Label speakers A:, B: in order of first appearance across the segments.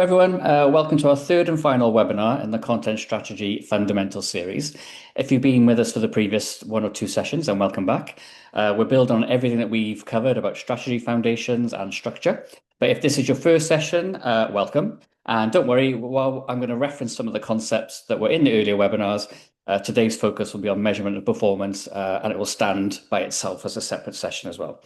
A: Hello, everyone. Welcome to our third and final webinar in the Content Strategy Fundamental series. If you've been with us for the previous one or two sessions, then welcome back. We're building on everything that we've covered about strategy foundations and structure. But if this is your first session, welcome. And don't worry, while I'm going to reference some of the concepts that were in the earlier webinars, today's focus will be on measurement and performance, and it will stand by itself as a separate session as well.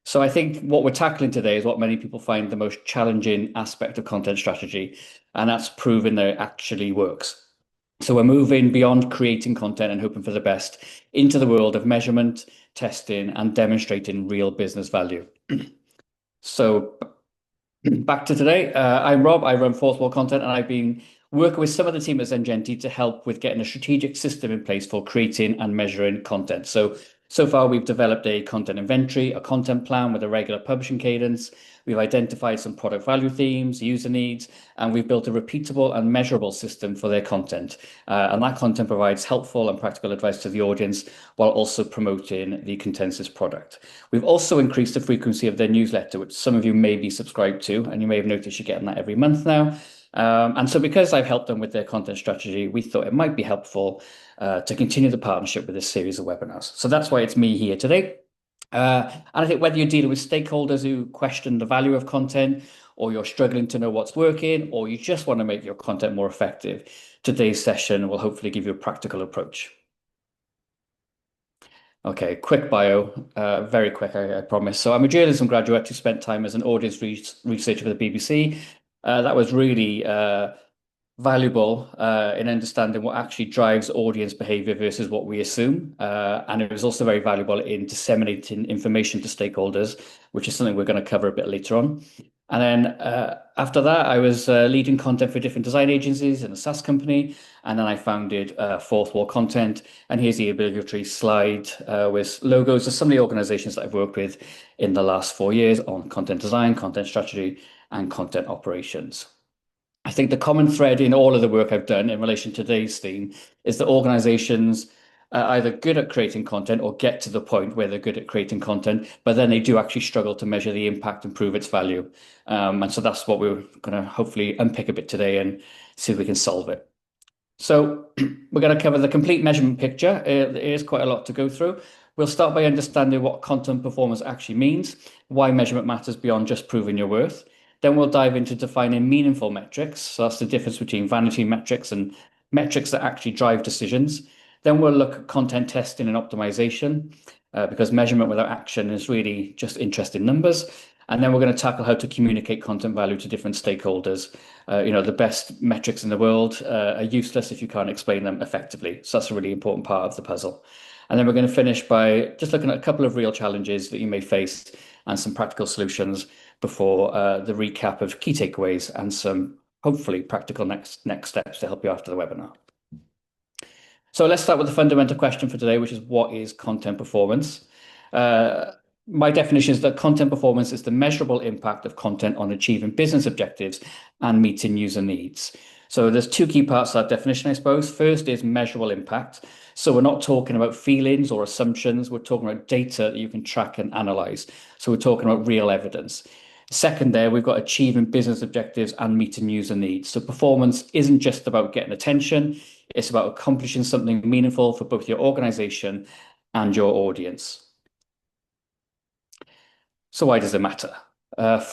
A: So I think what we're tackling today is what many people find the most challenging aspect of content strategy, and that's proving that it actually works. So we're moving beyond creating content and hoping for the best into the world of measurement, testing, and demonstrating real business value. So back to today. I'm Rob. I run Fourth Wall Content, and I've been working with some of the team at Zengenti to help with getting a strategic system in place for creating and measuring content. So far, we've developed a content inventory, a content plan with a regular publishing cadence. We've identified some product value themes, user needs, and we've built a repeatable and measurable system for their content. And that content provides helpful and practical advice to the audience while also promoting the consensus product. We've also increased the frequency of their newsletter, which some of you may be subscribed to, and you may have noticed you're getting that every month now. And so because I've helped them with their content strategy, we thought it might be helpful to continue the partnership with this series of webinars. So that's why it's me here today. And I think whether you're dealing with stakeholders who question the value of content, or you're struggling to know what's working, or you just want to make your content more effective, today's session will hopefully give you a practical approach. Okay, quick bio, very quick, I promise. So I'm a journalism graduate who spent time as an audience researcher for the BBC. That was really valuable in understanding what actually drives audience behavior versus what we assume. And it was also very valuable in disseminating information to stakeholders, which is something we're going to cover a bit later on. And then after that, I was leading content for different design agencies in a SaaS company. And then I founded Fourth Wall Content. And here's the obligatory slide with logos of some of the organizations that I've worked with in the last 4 years on content design, content strategy, and content operations. I think the common thread in all of the work I've done in relation to today's theme is that organizations are either good at creating content or get to the point where they're good at creating content, but then they do actually struggle to measure the impact and prove its value. And so that's what we're going to hopefully unpick a bit today and see if we can solve it. So we're going to cover the complete measurement picture. There is quite a lot to go through. We'll start by understanding what content performance actually means, why measurement matters beyond just proving your worth. Then we'll dive into defining meaningful metrics. So that's the difference between vanity metrics and metrics that actually drive decisions. Then we'll look at content testing and optimization, because measurement without action is really just interest in numbers. And then we're going to tackle how to communicate content value to different stakeholders. The best metrics in the world are useless if you can't explain them effectively. So that's a really important part of the puzzle. And then we're going to finish by just looking at a couple of real challenges that you may face and some practical solutions before the recap of key takeaways and some hopefully practical next steps to help you after the webinar. So let's start with the fundamental question for today, which is what is content performance? My definition is that content performance is the measurable impact of content on achieving business objectives and meeting user needs. So there's two key parts to that definition, I suppose. First is measurable impact. So we're not talking about feelings or assumptions. We're talking about data that you can track and analyze. So we're talking about real evidence. Second there, we've got achieving business objectives and meeting user needs. So performance isn't just about getting attention. It's about accomplishing something meaningful for both your organization and your audience. So why does it matter?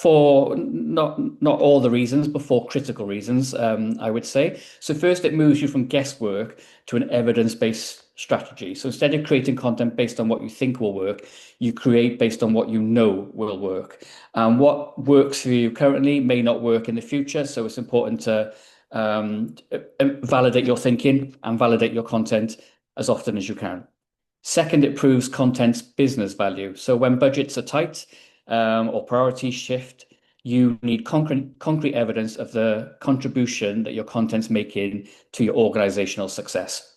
A: For not all the reasons, but for critical reasons, I would say. So first, it moves you from guesswork to an evidence-based strategy. So instead of creating content based on what you think will work, you create based on what you know will work. And what works for you currently may not work in the future. So it's important to validate your thinking and validate your content as often as you can. Second, it proves content's business value. So when budgets are tight, or priorities shift, you need concrete evidence of the contribution that your content's making to your organizational success.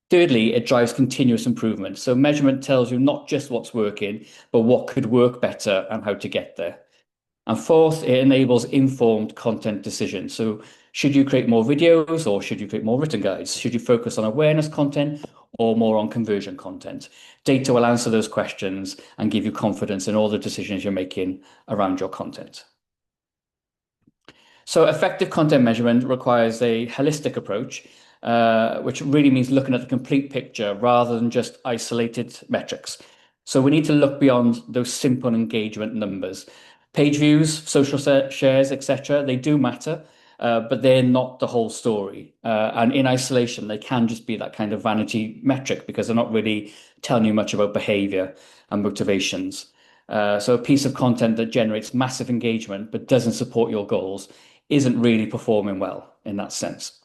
A: Thirdly, it drives continuous improvement. So measurement tells you not just what's working, but what could work better and how to get there. And fourth, it enables informed content decisions. So should you create more videos or should you create more written guides? Should you focus on awareness content or more on conversion content? Data will answer those questions and give you confidence in all the decisions you're making around your content. So effective content measurement requires a holistic approach, which really means looking at the complete picture rather than just isolated metrics. So we need to look beyond those simple engagement numbers. Page views, social shares, etc., they do matter, but they're not the whole story. And in isolation, they can just be that kind of vanity metric because they're not really telling you much about behavior and motivations. So a piece of content that generates massive engagement but doesn't support your goals isn't really performing well in that sense.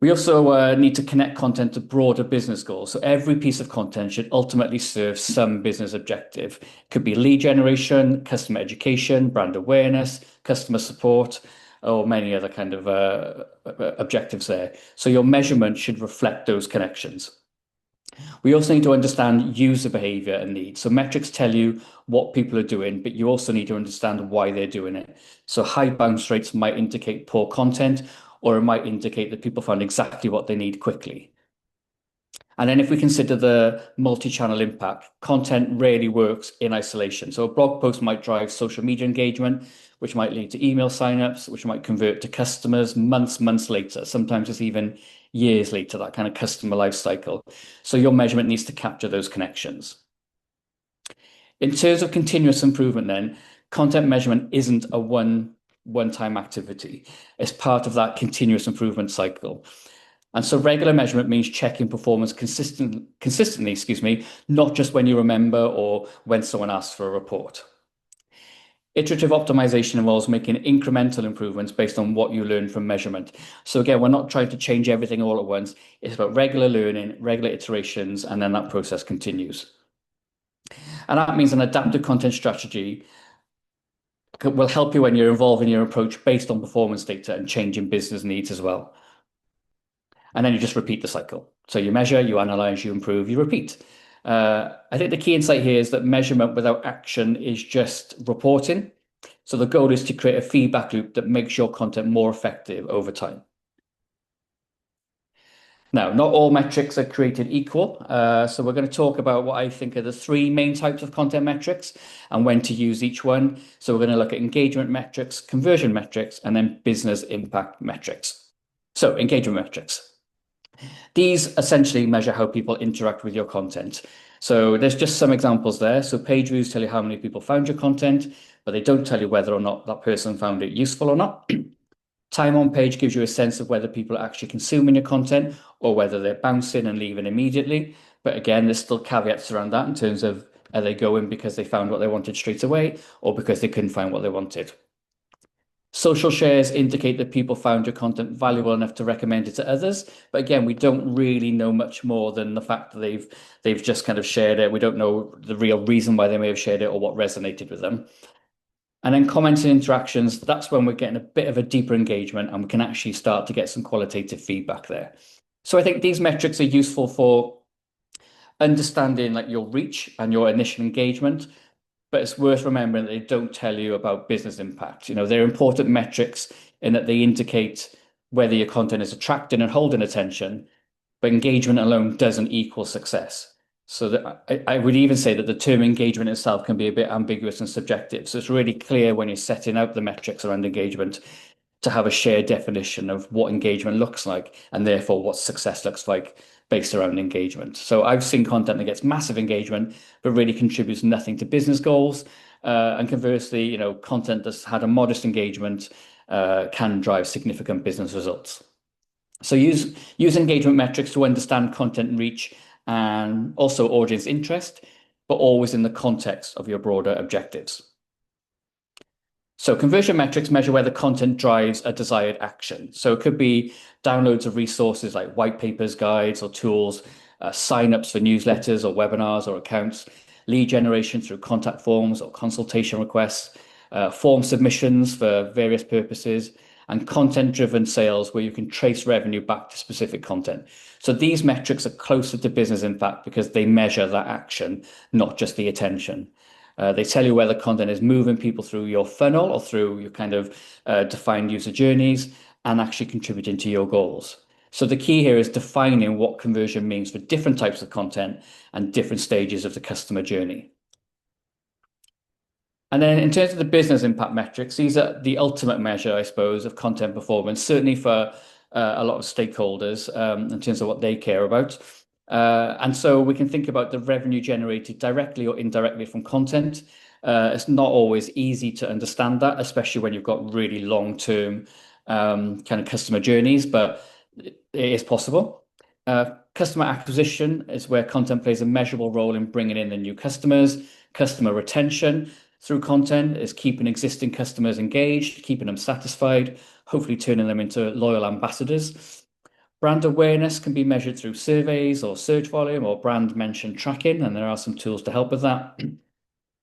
A: We also need to connect content to broader business goals. So every piece of content should ultimately serve some business objective. It could be lead generation, customer education, brand awareness, customer support, or many other kind of objectives there. So your measurement should reflect those connections. We also need to understand user behavior and needs. So metrics tell you what people are doing, but you also need to understand why they're doing it. So high bounce rates might indicate poor content, or it might indicate that people find exactly what they need quickly. And then if we consider the multi-channel impact, content rarely works in isolation. So a blog post might drive social media engagement, which might lead to email signups, which might convert to customers months later. Sometimes it's even years later, that kind of customer life cycle. So your measurement needs to capture those connections. In terms of continuous improvement, then, content measurement isn't a one-time activity. It's part of that continuous improvement cycle. And so regular measurement means checking performance consistently, not just when you remember or when someone asks for a report. Iterative optimization involves making incremental improvements based on what you learn from measurement. So again, we're not trying to change everything all at once. It's about regular learning, regular iterations, and then that process continues. And that means an adaptive content strategy will help you when you're evolving your approach based on performance data and changing business needs as well. And then you just repeat the cycle. So you measure, you analyze, you improve, you repeat. I think the key insight here is that measurement without action is just reporting. So the goal is to create a feedback loop that makes your content more effective over time. Now, not all metrics are created equal. So we're going to talk about what I think are the three main types of content metrics and when to use each one. So we're going to look at engagement metrics, conversion metrics, and then business impact metrics. So engagement metrics. These essentially measure how people interact with your content. So there's just some examples there. So page views tell you how many people found your content, but they don't tell you whether or not that person found it useful or not. Time on page gives you a sense of whether people are actually consuming your content or whether they're bouncing and leaving immediately. But again, there's still caveats around that in terms of are they going because they found what they wanted straight away or because they couldn't find what they wanted. Social shares indicate that people found your content valuable enough to recommend it to others. But again, we don't really know much more than the fact that they've just kind of shared it. We don't know the real reason why they may have shared it or what resonated with them. And then comments and interactions, that's when we're getting a bit of a deeper engagement and we can actually start to get some qualitative feedback there. So I think these metrics are useful for understanding like your reach and your initial engagement, but it's worth remembering that they don't tell you about business impact. They're important metrics in that they indicate whether your content is attracting and holding attention, but engagement alone doesn't equal success. So that I would even say that the term engagement itself can be a bit ambiguous and subjective. So it's really clear when you're setting out the metrics around engagement to have a shared definition of what engagement looks like and therefore what success looks like based around engagement. So I've seen content that gets massive engagement but really contributes nothing to business goals. And conversely, content that's had a modest engagement can drive significant business results. So use engagement metrics to understand content reach and also audience interest, but always in the context of your broader objectives. So conversion metrics measure whether content drives a desired action. So it could be downloads of resources like white papers, guides, or tools, sign-ups for newsletters or webinars or accounts, lead generation through contact forms or consultation requests, form submissions for various purposes, and content-driven sales where you can trace revenue back to specific content. So these metrics are closer to business impact because they measure that action, not just the attention. They tell you whether content is moving people through your funnel or through your kind of defined user journeys and actually contributing to your goals. So the key here is defining what conversion means for different types of content and different stages of the customer journey. And then in terms of the business impact metrics, these are the ultimate measure, I suppose, of content performance, certainly for a lot of stakeholders in terms of what they care about. And so we can think about the revenue generated directly or indirectly from content. It's not always easy to understand that, especially when you've got really long-term kind of customer journeys, but it is possible. Customer acquisition is where content plays a measurable role in bringing in the new customers. Customer retention through content is keeping existing customers engaged, keeping them satisfied, hopefully turning them into loyal ambassadors. Brand awareness can be measured through surveys or search volume or brand mention tracking, and there are some tools to help with that.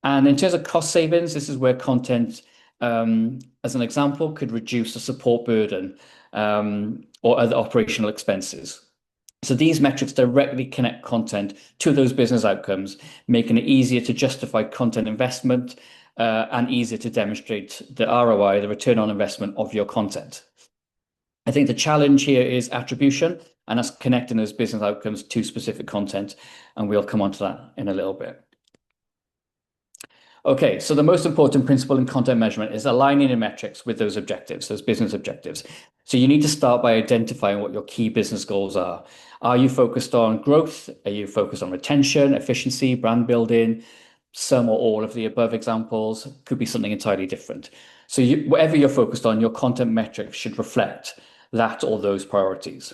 A: And in terms of cost savings, this is where content, as an example, could reduce the support burden or other operational expenses. So these metrics directly connect content to those business outcomes, making it easier to justify content investment and easier to demonstrate the ROI, the return on investment of your content. I think the challenge here is attribution, and that's connecting those business outcomes to specific content. And we'll come on to that in a little bit. Okay, so the most important principle in content measurement is aligning your metrics with those objectives, those business objectives. So you need to start by identifying what your key business goals are. Are you focused on growth? Are you focused on retention, efficiency, brand building? Some or all of the above examples could be something entirely different. So whatever you're focused on, your content metrics should reflect that or those priorities.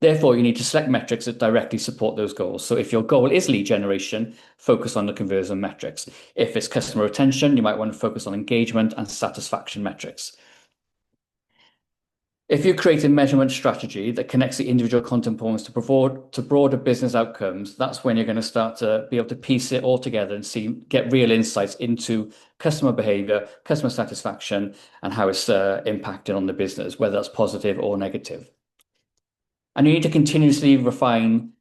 A: Therefore, you need to select metrics that directly support those goals. So if your goal is lead generation, focus on the conversion metrics. If it's customer retention, you might want to focus on engagement and satisfaction metrics. If you create a measurement strategy that connects the individual content performance to broader business outcomes, that's when you're going to start to be able to piece it all together and get real insights into customer behavior, customer satisfaction, and how it's impacting on the business, whether that's positive or negative. And you need to continuously refine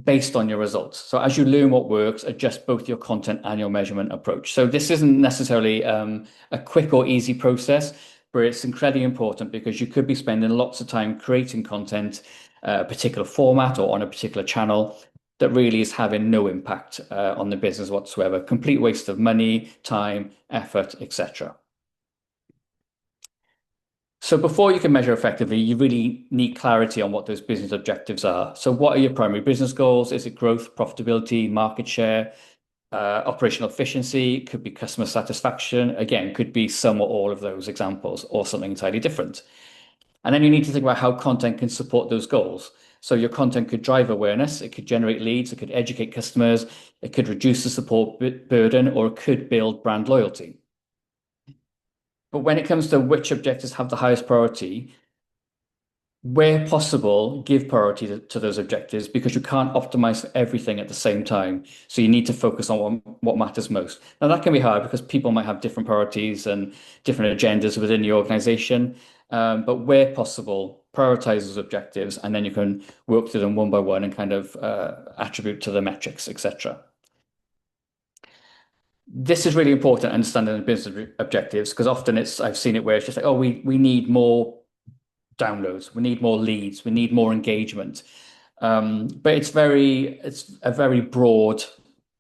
A: based on your results. So as you learn what works, adjust both your content and your measurement approach. So this isn't necessarily a quick or easy process, but it's incredibly important because you could be spending lots of time creating content, a particular format or on a particular channel that really is having no impact on the business whatsoever. Complete waste of money, time, effort, etc. So before you can measure effectively, you really need clarity on what those business objectives are. So what are your primary business goals? Is it growth, profitability, market share, operational efficiency? Could be customer satisfaction. Again, could be some or all of those examples or something entirely different. And then you need to think about how content can support those goals. So your content could drive awareness, it could generate leads, it could educate customers, it could reduce the support burden, or it could build brand loyalty. But when it comes to which objectives have the highest priority, where possible, give priority to those objectives because you can't optimize everything at the same time. So you need to focus on what matters most. Now, that can be hard because people might have different priorities and different agendas within the organization. But where possible, prioritize those objectives, and then you can work through them one by one and kind of attribute to the metrics, etc. This is really important, understanding the business objectives, because often I've seen it where it's just like, oh, we need more downloads, we need more leads, we need more engagement. But it's a very broad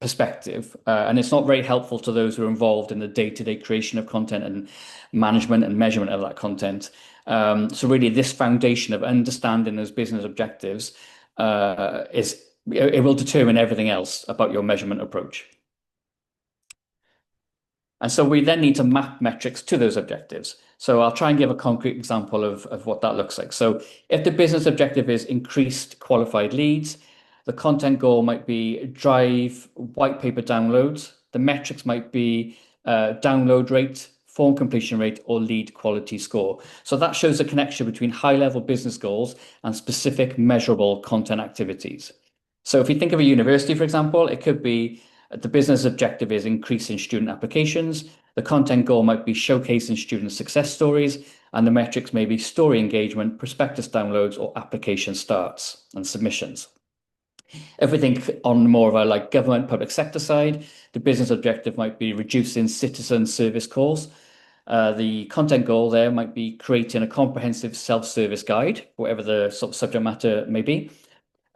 A: perspective, and it's not very helpful to those who are involved in the day-to-day creation of content and management and measurement of that content. So really, this foundation of understanding those business objectives it will determine everything else about your measurement approach. And so we then need to map metrics to those objectives. So I'll try and give a concrete example of what that looks like. So if the business objective is increased qualified leads, the content goal might be drive white paper downloads. The metrics might be download rate, form completion rate, or lead quality score. So that shows a connection between high-level business goals and specific measurable content activities. So if you think of a university, for example, it could be the business objective is increasing student applications. The content goal might be showcasing student success stories, and the metrics may be story engagement, prospectus downloads, or application starts and submissions. If we think on more of a government public sector side, the business objective might be reducing citizen service calls. The content goal there might be creating a comprehensive self-service guide, whatever the sort of subject matter may be.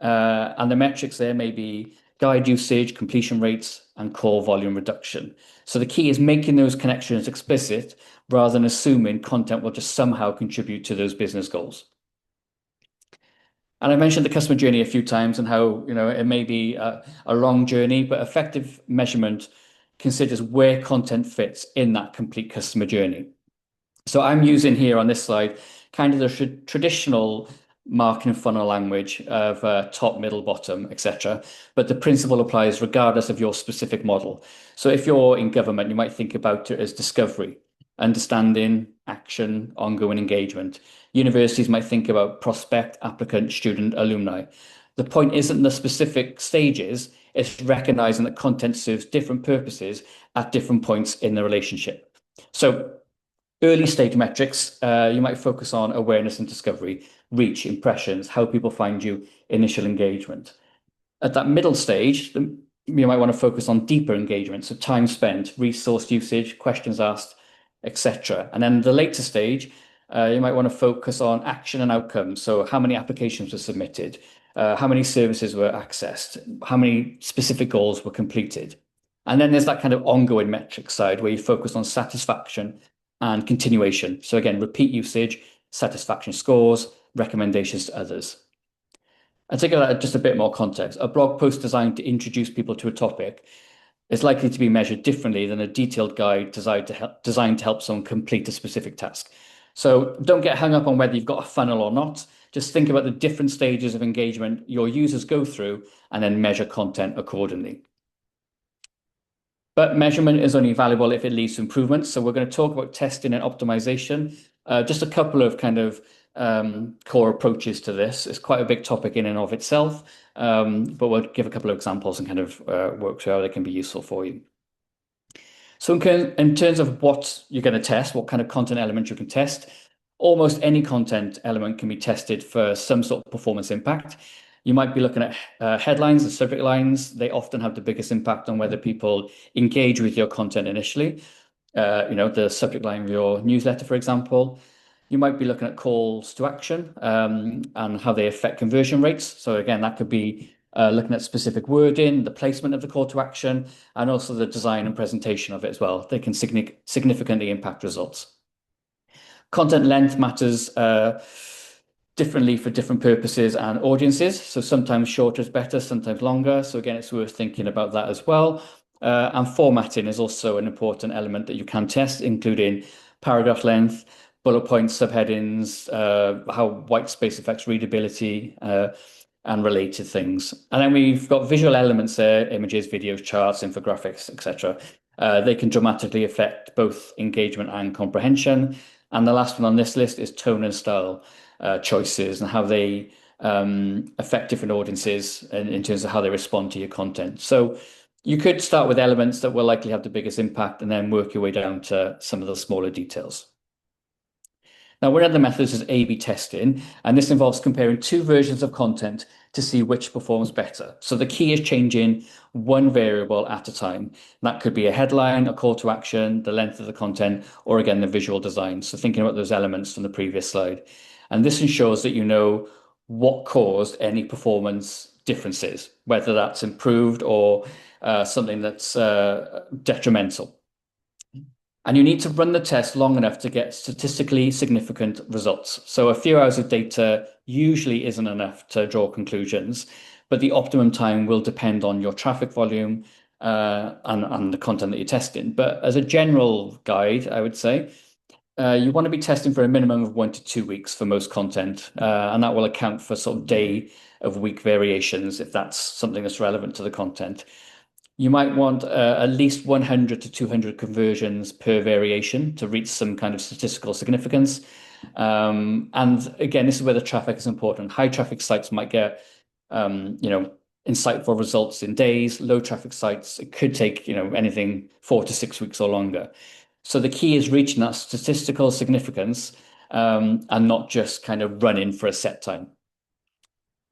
A: And the metrics there may be guide usage, completion rates, and call volume reduction. So the key is making those connections explicit rather than assuming content will just somehow contribute to those business goals. And I mentioned the customer journey a few times and how, it may be a long journey, but effective measurement considers where content fits in that complete customer journey. So I'm using here on this slide kind of the traditional marketing funnel language of top, middle, bottom, etc. But the principle applies regardless of your specific model. So if you're in government, you might think about it as discovery, understanding, action, ongoing engagement. Universities might think about prospect, applicant, student, alumni. The point isn't the specific stages, it's recognizing that content serves different purposes at different points in the relationship. So early stage metrics, you might focus on awareness and discovery, reach, impressions, how people find you, initial engagement. At that middle stage, you might want to focus on deeper engagement, so time spent, resource usage, questions asked, etc. And then the later stage, you might want to focus on action and outcomes. So how many applications were submitted, how many services were accessed, how many specific goals were completed. And then there's that kind of ongoing metric side where you focus on satisfaction and continuation. So again, repeat usage, satisfaction scores, recommendations to others. And to give that just a bit more context, a blog post designed to introduce people to a topic is likely to be measured differently than a detailed guide designed to help someone complete a specific task. So don't get hung up on whether you've got a funnel or not. Just think about the different stages of engagement your users go through and then measure content accordingly. But measurement is only valuable if it leads to improvements. So we're going to talk about testing and optimization. Just a couple of kind of core approaches to this. It's quite a big topic in and of itself, but we'll give a couple of examples and kind of work through how they can be useful for you. So in terms of what you're going to test, what kind of content elements you can test, almost any content element can be tested for some sort of performance impact. You might be looking at headlines and subject lines. They often have the biggest impact on whether people engage with your content initially. The subject line of your newsletter, for example. You might be looking at calls to action and how they affect conversion rates. So again, that could be looking at specific wording, the placement of the call to action, and also the design and presentation of it as well. They can significantly impact results. Content length matters differently for different purposes and audiences. So sometimes shorter is better, sometimes longer. So again, it's worth thinking about that as well. And formatting is also an important element that you can test, including paragraph length, bullet points, subheadings, how white space affects readability, and related things. And then we've got visual elements there, images, videos, charts, infographics, etc. They can dramatically affect both engagement and comprehension. And the last one on this list is tone and style choices and how they affect different audiences in terms of how they respond to your content. So you could start with elements that will likely have the biggest impact and then work your way down to some of the smaller details. Now, one of the methods is A/B testing, and this involves comparing two versions of content to see which performs better. So the key is changing one variable at a time. That could be a headline, a call to action, the length of the content, or again, the visual design. So thinking about those elements from the previous slide. And this ensures that you know what caused any performance differences, whether that's improved or something that's detrimental. And you need to run the test long enough to get statistically significant results. So a few hours of data usually isn't enough to draw conclusions, but the optimum time will depend on your traffic volume and the content that you're testing. But as a general guide, I would say, you want to be testing for a minimum of 1 to 2 weeks for most content, and that will account for sort of day of week variations if that's something that's relevant to the content. You might want at least 100 to 200 conversions per variation to reach some kind of statistical significance. And again, this is where the traffic is important. High traffic sites might get, insightful results in days. Low traffic sites, it could take, anything 4 to 6 weeks or longer. So the key is reaching that statistical significance and not just kind of running for a set time.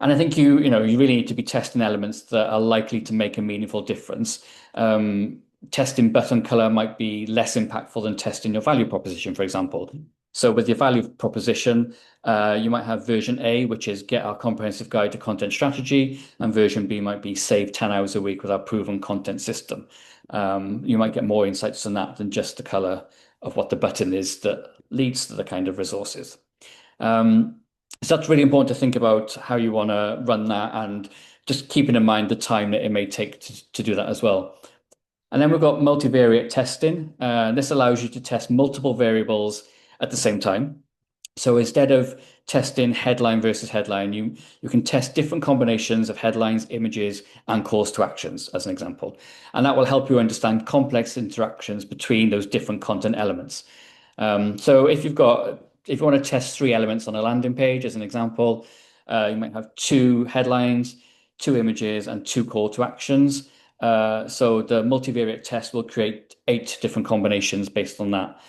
A: And I think you really need to be testing elements that are likely to make a meaningful difference. Testing button color might be less impactful than testing your value proposition, for example. So with your value proposition, you might have version A, which is get our comprehensive guide to content strategy, and version B might be save 10 hours a week with our proven content system. You might get more insights than that than just the color of what the button is that leads to the kind of resources. Um, so that's really important to think about how you want to run that and just keeping in mind the time that it may take to do that as well. And then we've got multivariate testing. This allows you to test multiple variables at the same time. So instead of testing headline versus headline, you can test different combinations of headlines, images, and calls to actions, as an example. And that will help you understand complex interactions between those different content elements. So if you want to test three elements on a landing page, as an example, you might have two headlines, two images, and two call to actions. So the multivariate test will create 8 different combinations based on that.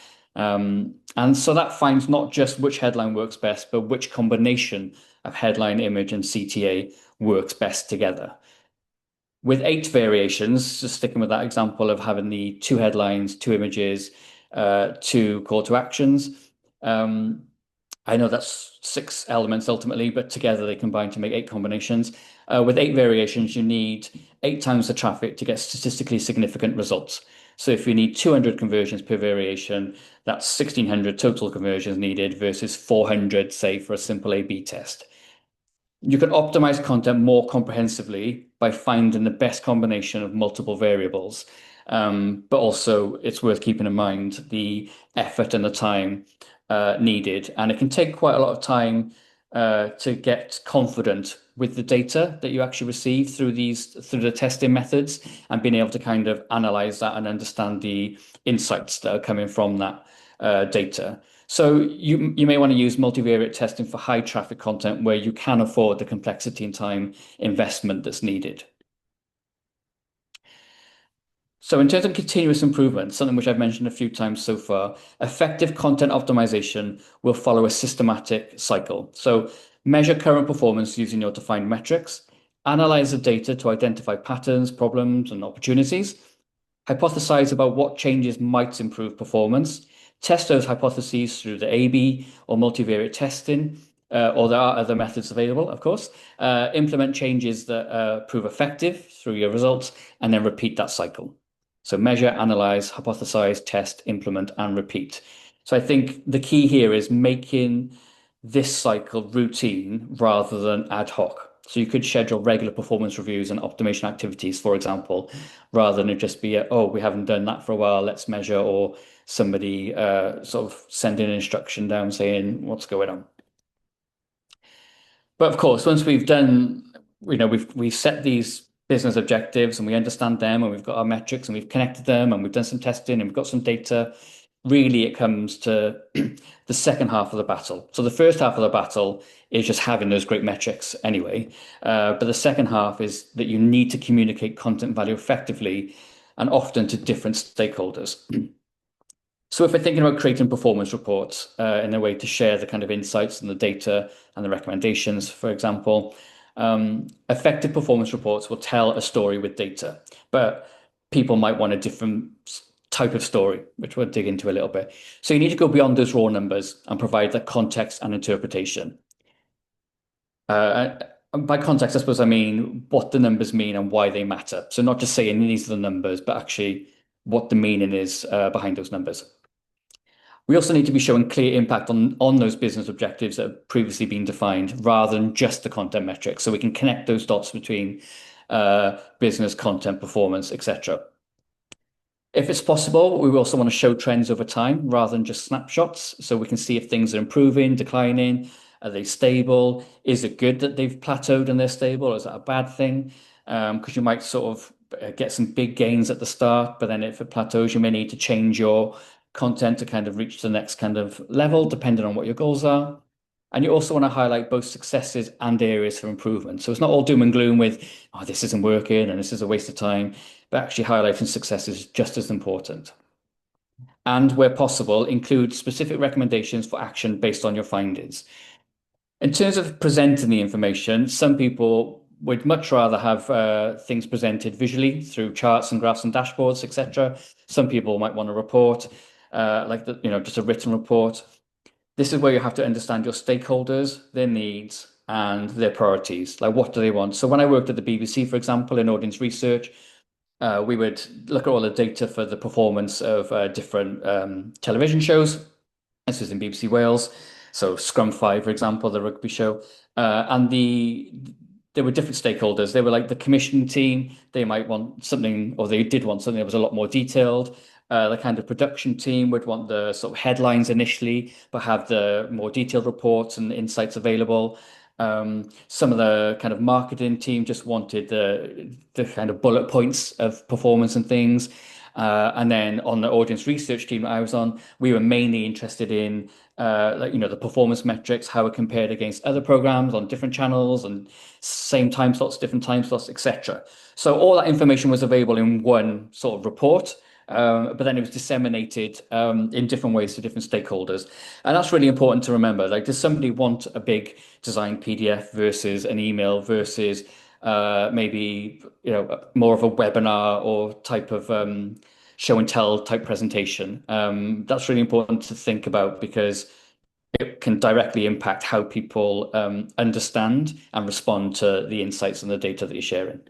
A: And so that finds not just which headline works best, but which combination of headline, image, and CTA works best together. With 8 variations, just sticking with that example of having the two headlines, two images, two call to actions. Um, I know that's 6 elements ultimately, but together they combine to make 8 combinations. With 8 variations, you need 8 times the traffic to get statistically significant results. So if you need 200 conversions per variation, that's 1,600 total conversions needed versus 400, say, for a simple A/B test. You can optimize content more comprehensively by finding the best combination of multiple variables. But also, it's worth keeping in mind the effort and the time needed. And it can take quite a lot of time to get confident with the data that you actually receive through the testing methods and being able to kind of analyze that and understand the insights that are coming from that data. So you may want to use multivariate testing for high traffic content where you can afford the complexity and time investment that's needed. So in terms of continuous improvement, something which I've mentioned a few times so far, effective content optimization will follow a systematic cycle. So measure current performance using your defined metrics, analyze the data to identify patterns, problems, and opportunities, hypothesize about what changes might improve performance, test those hypotheses through the A/B or multivariate testing, or there are other methods available, of course. Implement changes that prove effective through your results, and then repeat that cycle. So measure, analyze, hypothesize, test, implement, and repeat. So I think the key here is making this cycle routine rather than ad hoc. So you could schedule regular performance reviews and optimization activities, for example, rather than it just be, oh, we haven't done that for a while, let's measure, or somebody sort of sending an instruction down saying what's going on. But of course, once we've done, we've set these business objectives and we understand them and we've got our metrics and we've connected them and we've done some testing and we've got some data, really it comes to the second half of the battle. So the first half of the battle is just having those great metrics anyway. But the second half is that you need to communicate content value effectively and often to different stakeholders. So if we're thinking about creating performance reports in a way to share the kind of insights and the data and the recommendations, for example, effective performance reports will tell a story with data, but people might want a different type of story, which we'll dig into a little bit. So you need to go beyond those raw numbers and provide the context and interpretation. By context, I suppose I mean what the numbers mean and why they matter. So not just saying these are the numbers, but actually what the meaning is behind those numbers. We also need to be showing clear impact on those business objectives that have previously been defined rather than just the content metrics. So we can connect those dots between business, content, performance, etc. If it's possible, we also want to show trends over time rather than just snapshots. So we can see if things are improving, declining, are they stable? Is it good that they've plateaued and they're stable? Or is that a bad thing? Because you might sort of get some big gains at the start, but then if it plateaus, you may need to change your content to kind of reach the next kind of level, depending on what your goals are. And you also want to highlight both successes and areas for improvement. So it's not all doom and gloom with, oh, this isn't working and this is a waste of time, but actually highlighting success is just as important. And where possible, include specific recommendations for action based on your findings. In terms of presenting the information, some people would much rather have things presented visually through charts and graphs and dashboards, etc. Some people might want a report, just a written report. This is where you have to understand your stakeholders, their needs, and their priorities. Like, what do they want? So when I worked at the BBC, for example, in audience research, we would look at all the data for the performance of different television shows. This was in BBC Wales. So Scrum 5, for example, the rugby show. And there were different stakeholders. They were like the commissioning team. They might want something, or they did want something that was a lot more detailed. The kind of production team would want the sort of headlines initially, but have the more detailed reports and insights available. Some of the kind of marketing team just wanted the kind of bullet points of performance and things. And then on the audience research team that I was on, we were mainly interested in like, the performance metrics, how it compared against other programs on different channels and same time slots, different time slots, etc. So all that information was available in one sort of report. But then it was disseminated in different ways to different stakeholders. And that's really important to remember. Like, does somebody want a big design PDF versus an email versus maybe more of a webinar or type of show and tell type presentation? That's really important to think about because it can directly impact how people understand and respond to the insights and the data that you're sharing.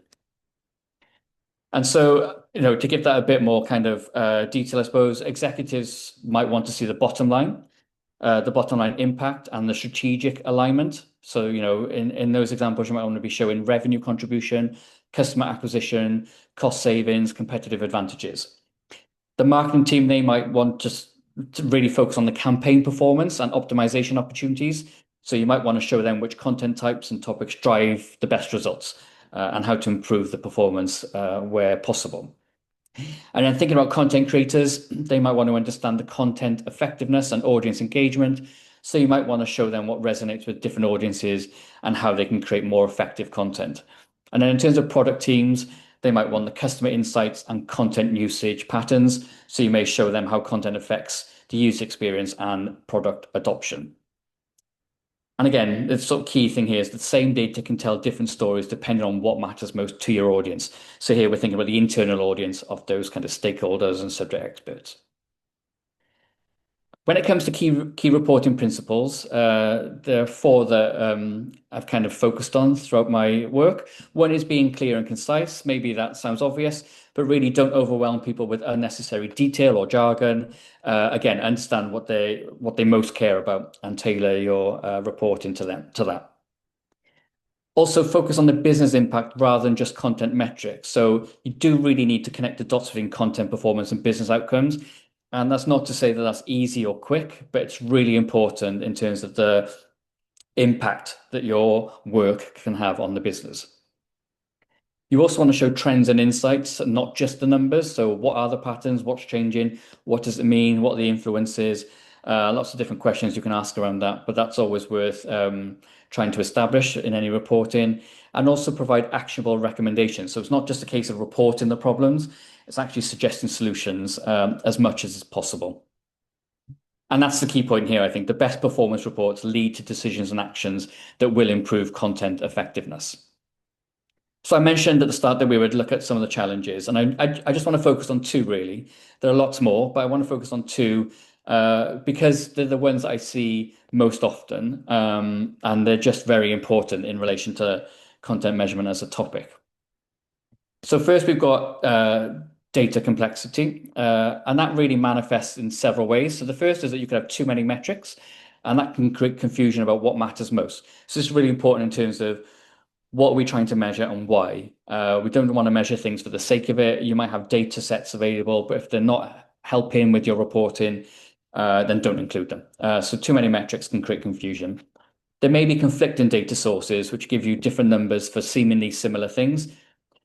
A: And so, to give that a bit more kind of detail, I suppose executives might want to see the bottom line impact and the strategic alignment. So, in those examples, you might want to be showing revenue contribution, customer acquisition, cost savings, competitive advantages. The marketing team, they might want to really focus on the campaign performance and optimization opportunities. So you might want to show them which content types and topics drive the best results and how to improve the performance where possible. And then thinking about content creators, they might want to understand the content effectiveness and audience engagement. So you might want to show them what resonates with different audiences and how they can create more effective content. And then in terms of product teams, they might want the customer insights and content usage patterns. So you may show them how content affects the user experience and product adoption. And again, the sort of key thing here is the same data can tell different stories depending on what matters most to your audience. So here we're thinking about the internal audience of those kind of stakeholders and subject experts. When it comes to key reporting principles, there are four that I've kind of focused on throughout my work. One is being clear and concise. Maybe that sounds obvious, but really don't overwhelm people with unnecessary detail or jargon. Again, understand what they most care about and tailor your reporting to that. Also focus on the business impact rather than just content metrics. So you do really need to connect the dots between content performance and business outcomes. And that's not to say that that's easy or quick, but it's really important in terms of the impact that your work can have on the business. You also want to show trends and insights, not just the numbers. So what are the patterns? What's changing? What does it mean? What are the influences? Lots of different questions you can ask around that, but that's always worth trying to establish in any reporting, and also provide actionable recommendations. So it's not just a case of reporting the problems, it's actually suggesting solutions as much as is possible. And that's the key point here. I think the best performance reports lead to decisions and actions that will improve content effectiveness. So I mentioned at the start that we would look at some of the challenges, and I just want to focus on two really. There are lots more, but I want to focus on two because they're the ones I see most often, and they're just very important in relation to content measurement as a topic. So first we've got data complexity, and that really manifests in several ways. So the first is that you could have too many metrics, and that can create confusion about what matters most. So this is really important in terms of what are we trying to measure and why. We don't want to measure things for the sake of it. You might have data sets available, but if they're not helping with your reporting, then don't include them. So too many metrics can create confusion. There may be conflicting data sources, which give you different numbers for seemingly similar things.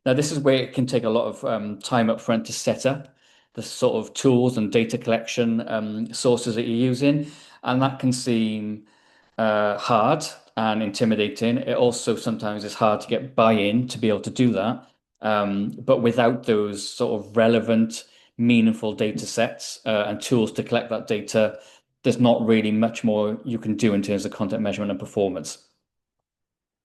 A: Now, this is where it can take a lot of time up front to set up the sort of tools and data collection sources that you're using. And that can seem hard and intimidating. It also sometimes is hard to get buy-in to be able to do that. But without those sort of relevant, meaningful data sets and tools to collect that data, there's not really much more you can do in terms of content measurement and performance.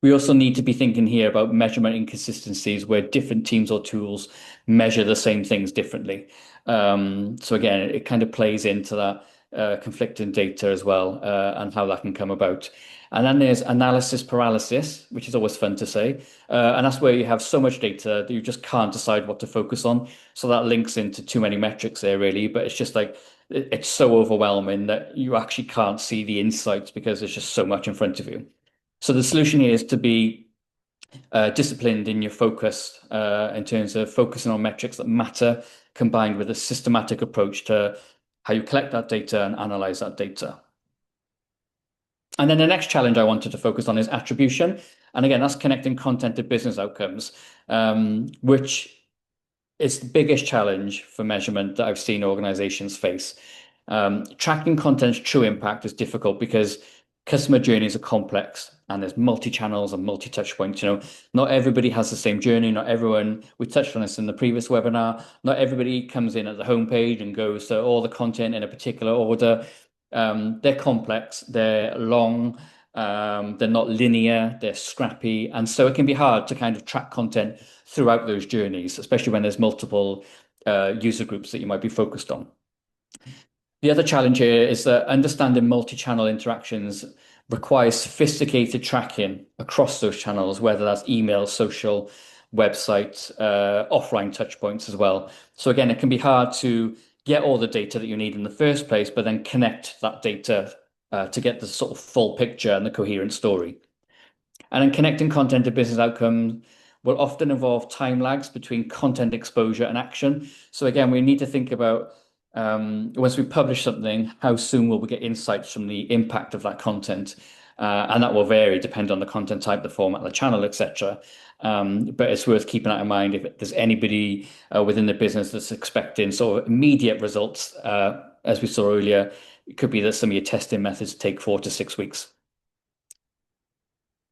A: We also need to be thinking here about measurement inconsistencies where different teams or tools measure the same things differently. So again, it kind of plays into that conflicting data as well, and how that can come about. And then there's analysis paralysis, which is always fun to say. And that's where you have so much data that you just can't decide what to focus on. So that links into too many metrics there, really. But it's just like it's so overwhelming that you actually can't see the insights because there's just so much in front of you. So the solution here is to be disciplined in your focus in terms of focusing on metrics that matter, combined with a systematic approach to how you collect that data and analyze that data. And then the next challenge I wanted to focus on is attribution. And again, that's connecting content to business outcomes, which is the biggest challenge for measurement that I've seen organizations face. Tracking content's true impact is difficult because customer journeys are complex and there's multi-channels and multi-touch points. Not everybody has the same journey. Not everyone, we touched on this in the previous webinar, not everybody comes in at the homepage and goes to all the content in a particular order. They're complex, they're long, they're not linear, they're scrappy. And so it can be hard to kind of track content throughout those journeys, especially when there's multiple user groups that you might be focused on. The other challenge here is that understanding multi-channel interactions requires sophisticated tracking across those channels, whether that's email, social, website, offline touch points as well. So again, it can be hard to get all the data that you need in the first place, but then connect that data to get the sort of full picture and the coherent story. And then connecting content to business outcomes will often involve time lags between content exposure and action. So again, we need to think about once we publish something, how soon will we get insights from the impact of that content? And that will vary, depend on the content type, the format, the channel, etc. But it's worth keeping that in mind if there's anybody within the business that's expecting sort of immediate results, as we saw earlier. It could be that some of your testing methods take 4 to 6 weeks.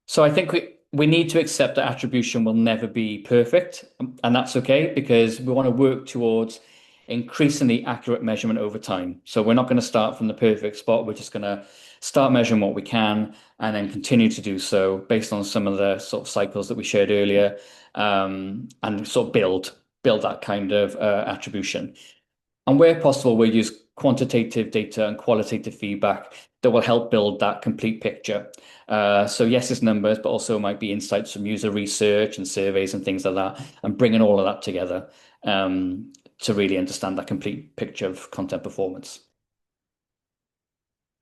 A: So I think we need to accept that attribution will never be perfect, and that's okay because we want to work towards increasingly accurate measurement over time. So we're not going to start from the perfect spot. We're just going to start measuring what we can and then continue to do so based on some of the sort of cycles that we shared earlier, and sort of build that kind of attribution. And where possible, we'll use quantitative data and qualitative feedback that will help build that complete picture. So yes, it's numbers, but also might be insights from user research and surveys and things like that, and bringing all of that together to really understand that complete picture of content performance.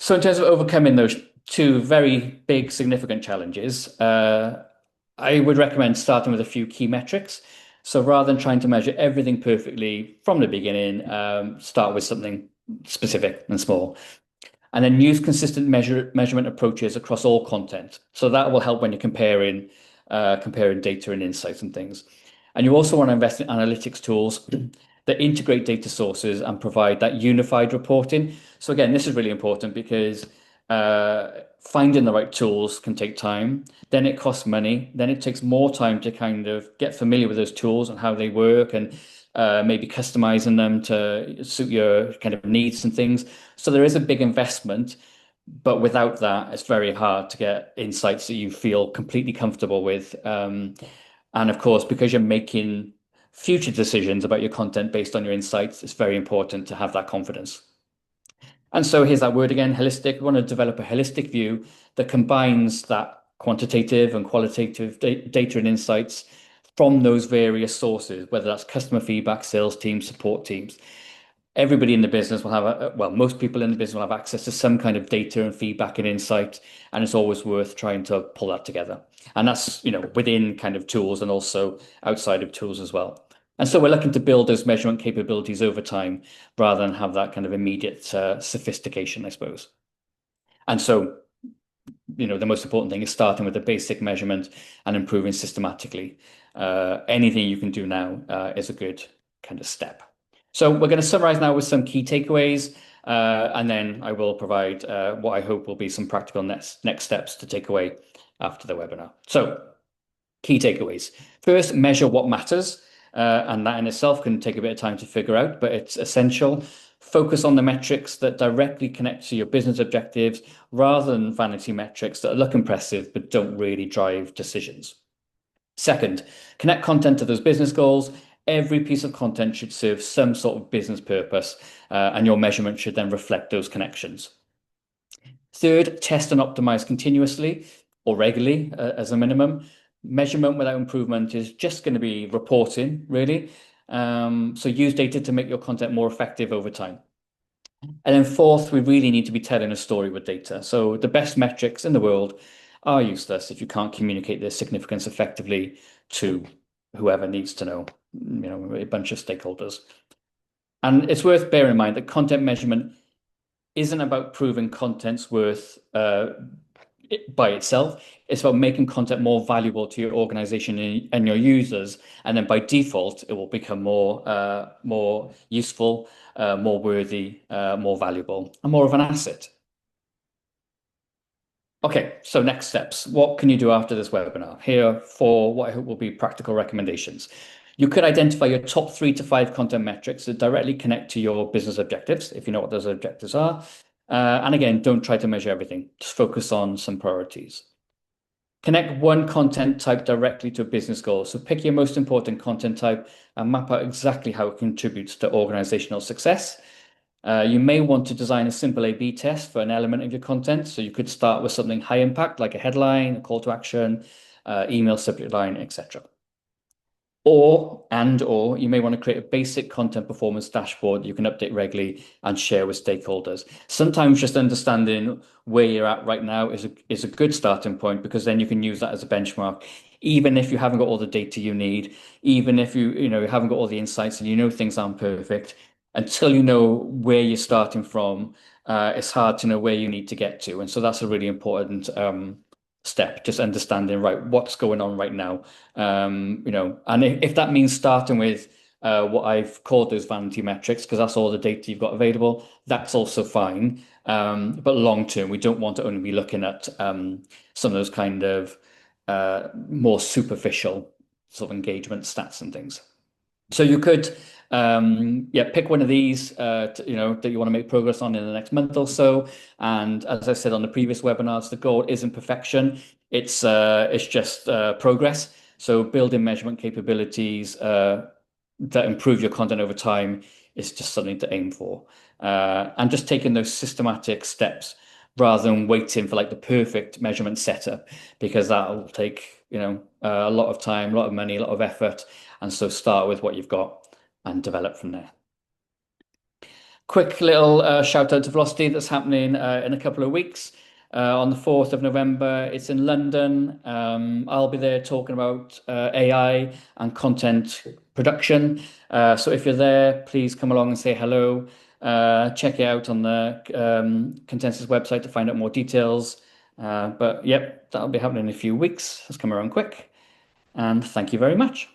A: So in terms of overcoming those two very big, significant challenges, I would recommend starting with a few key metrics. So rather than trying to measure everything perfectly from the beginning, start with something specific and small. And then use consistent measurement approaches across all content. So that will help when you're comparing data and insights and things. And you also want to invest in analytics tools that integrate data sources and provide that unified reporting. So again, this is really important because finding the right tools can take time. Then it costs money. Then it takes more time to kind of get familiar with those tools and how they work and maybe customizing them to suit your kind of needs and things. So there is a big investment, but without that, it's very hard to get insights that you feel completely comfortable with. And of course, because you're making future decisions about your content based on your insights, it's very important to have that confidence. And so here's that word again, holistic. We want to develop a holistic view that combines that quantitative and qualitative data and insights from those various sources, whether that's customer feedback, sales teams, support teams. Everybody in the business will have, most people in the business will have access to some kind of data and feedback and insight, and it's always worth trying to pull that together. And that's, within kind of tools and also outside of tools as well. And so we're looking to build those measurement capabilities over time rather than have that kind of immediate sophistication, I suppose. And so, the most important thing is starting with the basic measurement and improving systematically. Anything you can do now is a good kind of step. So we're going to summarize now with some key takeaways, and then I will provide what I hope will be some practical next steps to take away after the webinar. So key takeaways. First, measure what matters. And that in itself can take a bit of time to figure out, but it's essential. Focus on the metrics that directly connect to your business objectives rather than vanity metrics that look impressive but don't really drive decisions. Second, connect content to those business goals. Every piece of content should serve some sort of business purpose, and your measurement should then reflect those connections. Third, test and optimize continuously or regularly as a minimum. Measurement without improvement is just going to be reporting, really. So use data to make your content more effective over time. And then fourth, we really need to be telling a story with data. So the best metrics in the world are useless if you can't communicate their significance effectively to whoever needs to know, a bunch of stakeholders. And it's worth bearing in mind that content measurement isn't about proving content's worth by itself. It's about making content more valuable to your organization and your users, and then by default, it will become more useful, more worthy, more valuable, and more of an asset. Okay, so next steps. What can you do after this webinar? Here for what I hope will be practical recommendations. You could identify your top 3 to 5 content metrics that directly connect to your business objectives, if you know what those objectives are. And again, don't try to measure everything. Just focus on some priorities. Connect one content type directly to a business goal. So pick your most important content type and map out exactly how it contributes to organizational success. You may want to design a simple A/B test for an element of your content. So you could start with something high impact, like a headline, a call to action, email subject line, etc. Or you may want to create a basic content performance dashboard that you can update regularly and share with stakeholders. Sometimes just understanding where you're at right now is a good starting point, because then you can use that as a benchmark. Even if you haven't got all the data you need, even if you haven't got all the insights and things aren't perfect, until you know where you're starting from, it's hard to know where you need to get to. And so that's a really important step, just understanding, right, what's going on right now. And if that means starting with what I've called those vanity metrics, because that's all the data you've got available, that's also fine. But long term, we don't want to only be looking at some of those kind of more superficial sort of engagement stats and things. So you could, pick one of these, that you want to make progress on in the next month or so. And as I said on the previous webinars, the goal isn't perfection. It's just progress. So building measurement capabilities that improve your content over time is just something to aim for. And just taking those systematic steps rather than waiting for like the perfect measurement setup, because that will take, a lot of time, a lot of money, a lot of effort. And so start with what you've got and develop from there. Quick little shout out to Velocity that's happening in a couple of weeks. On the 4th of November, it's in London. I'll be there talking about AI and content production. So if you're there, please come along and say hello. Check it out on the Consensus website to find out more details. But yep, that'll be happening in a few weeks. It's come around quick. And thank you very much.